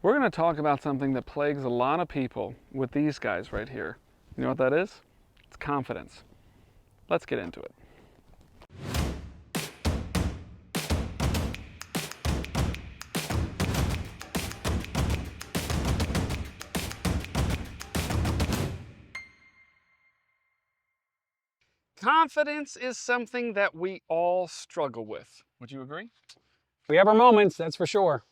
We're going to talk about something that plagues a lot of people with these guys right here. You know what that is? It's confidence. Let's get into it. Confidence is something that we all struggle with. Would you agree? We have our moments, that's for sure.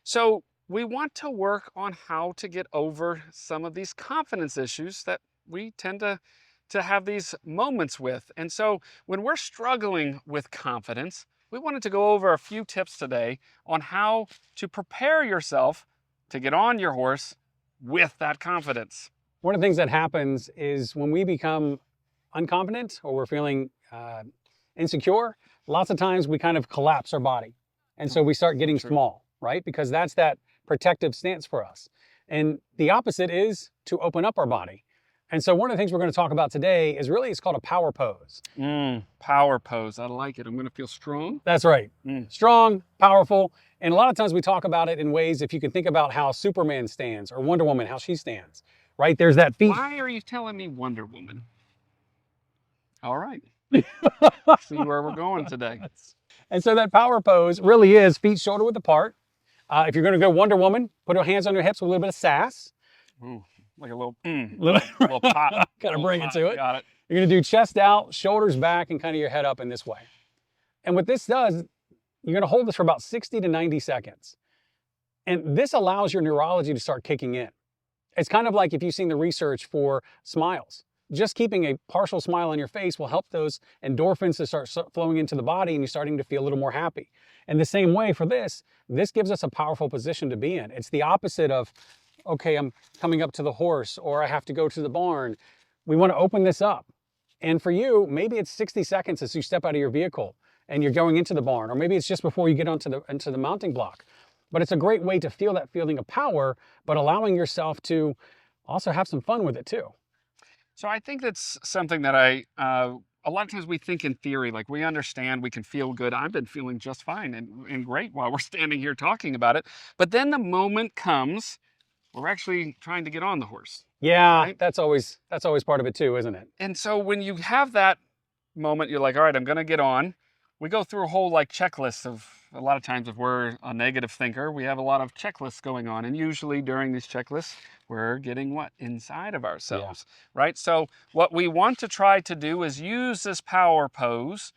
So we want to work on how to get over some of these confidence issues that we tend to have these moments with. And so when we're struggling with confidence, we wanted to go over a few tips today on how to prepare yourself to get on your horse with that confidence. One of the things that happens is when we become unconfident or we're feeling insecure, lots of times we kind of collapse our body. And so we start getting small, right? Because that's that protective stance for us. And the opposite is to open up our body. And so one of the things we're going to talk about today is really, it's called a power pose. Power pose. I like it. I'm going to feel strong. That's right. Strong, powerful. And a lot of times we talk about it in ways, if you can think about how Superman stands or Wonder Woman, how she stands, right? There's that feet. Why are you telling me Wonder Woman? All right. See where we're going today. And so that power pose really is feet shoulder width apart. If you're going to go Wonder Woman, put your hands on your hips with a little bit of sass. Ooh, like a little pop. Kind of bring it to it. Got it. You're going to do chest out, shoulders back, and kind of your head up in this way. And what this does, you're going to hold this for about 60 to 90 seconds. And this allows your neurology to start kicking in. It's kind of like if you've seen the research for smiles. Just keeping a partial smile on your face will help those endorphins to start flowing into the body and you're starting to feel a little more happy. And the same way for this gives us a powerful position to be in. It's the opposite of, okay, I'm coming up to the horse or I have to go to the barn. We want to open this up. And for you, maybe it's 60 seconds as you step out of your vehicle and you're going into the barn, or maybe it's just before you get into the mounting block. But it's a great way to feel that feeling of power, but allowing yourself to also have some fun with it too. So I think that's something that a lot of times we think in theory, like we understand, we can feel good. I've been feeling just fine and great while we're standing here talking about it. But then the moment comes, we're actually trying to get on the horse. Yeah, right? that's always part of it too, isn't it? And so when you have that moment, you're like, all right, I'm going to get on. We go through a whole checklist of, a lot of times if we're a negative thinker, we have a lot of checklists going on. And usually during these checklists, we're getting what? Inside of ourselves, right? So what we want to try to do is use this power pose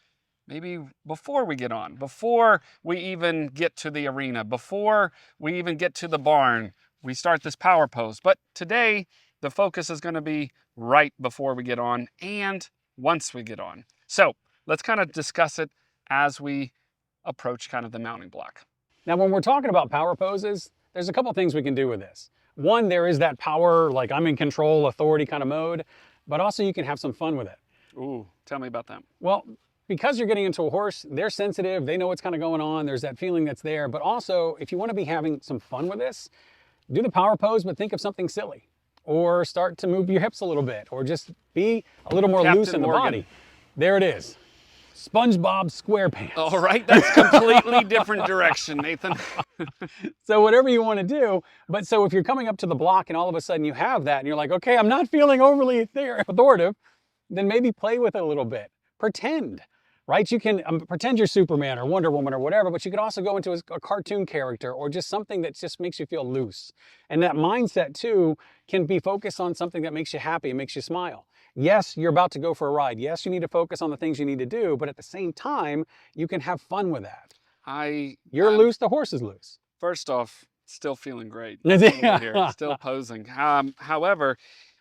maybe before we get on, before we even get to the arena, before we even get to the barn, we start this power pose. But today, the focus is going to be right before we get on and once we get on. So let's kind of discuss it as we approach kind of the mounting block. Now, when we're talking about power poses, there's a couple things we can do with this. One, there is that power, like I'm in control, authority kind of mode, but also you can have some fun with it. Ooh, tell me about that. Well, because you're getting into a horse, they're sensitive, they know what's kind of going on, there's that feeling that's there, but also if you want to be having some fun with this, do the power pose, but think of something silly. Or start to move your hips a little bit, or just be a little more loose in the body. There it is. SpongeBob SquarePants. All right, that's completely different direction, Nathan. So whatever you want to do, but so if you're coming up to the block and all of a sudden you have that and you're like, okay, I'm not feeling overly authoritative, then maybe play with it a little bit. Pretend, right? You can pretend you're Superman or Wonder Woman or whatever, but you could also go into a cartoon character or just something that just makes you feel loose. And that mindset too can be focused on something that makes you happy and makes you smile. Yes, you're about to go for a ride. Yes, you need to focus on the things you need to do, but at the same time, you can have fun with that. You're loose, the horse is loose. First off, still feeling great. Here, still posing. However,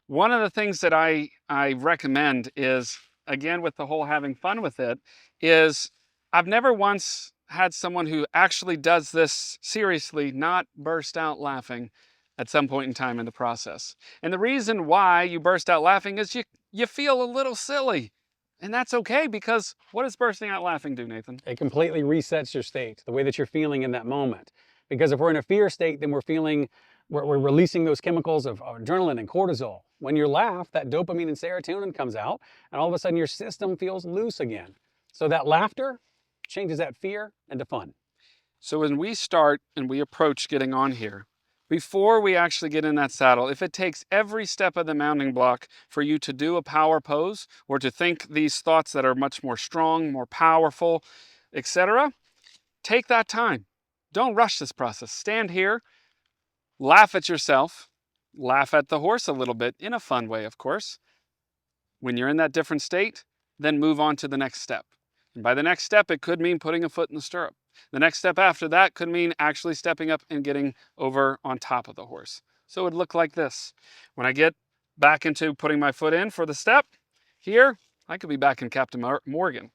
one of the things that I recommend is, again, with the whole having fun with it, is I've never once had someone who actually does this seriously not burst out laughing at some point in time in the process. And the reason why you burst out laughing is you feel a little silly. And that's okay, because what does bursting out laughing do, Nathan? It completely resets your state, the way that you're feeling in that moment. Because if we're in a fear state, then we're releasing those chemicals of adrenaline and cortisol. When you laugh, that dopamine and serotonin comes out, and all of a sudden your system feels loose again. So that laughter changes that fear into fun. So when we start and we approach getting on here, before we actually get in that saddle, if it takes every step of the mounting block for you to do a power pose or to think these thoughts that are much more strong, more powerful, etc., take that time. Don't rush this process. Stand here, laugh at yourself, laugh at the horse a little bit, in a fun way, of course. When you're in that different state, then move on to the next step. And by the next step, it could mean putting a foot in the stirrup. The next step after that could mean actually stepping up and getting over on top of the horse. So it would look like this. When I get back into putting my foot in for the step, here, I could be back in Captain Morgan.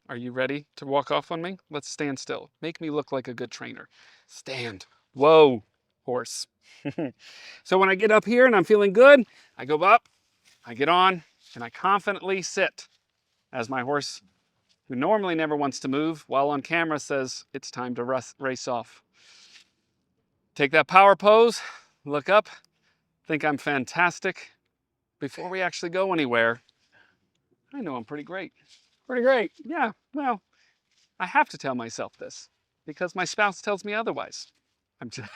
Are you ready to walk off on me? Let's stand still. Make me look like a good trainer. Stand. Whoa, horse. So when I get up here and I'm feeling good, I go up, I get on, and I confidently sit as my horse, who normally never wants to move, while on camera says it's time to race off. Take that power pose, look up, think I'm fantastic. Before we actually go anywhere, I know I'm pretty great. Pretty great. Yeah, well, I have to tell myself this because my spouse tells me otherwise. I'm just...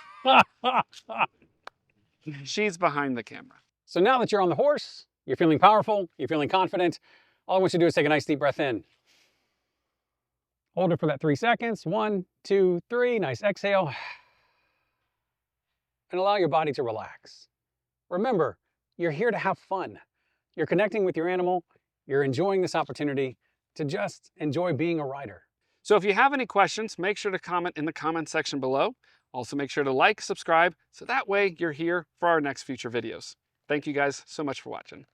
She's behind the camera. So now that you're on the horse, you're feeling powerful, you're feeling confident, all I want you to do is take a nice deep breath in. Hold it for that 3 seconds. 1, 2, 3. Nice exhale. And allow your body to relax. Remember, you're here to have fun. You're connecting with your animal. You're enjoying this opportunity to just enjoy being a rider. So if you have any questions, make sure to comment in the comment section below. Also make sure to like, subscribe, so that way you're here for our next future videos. Thank you guys so much for watching.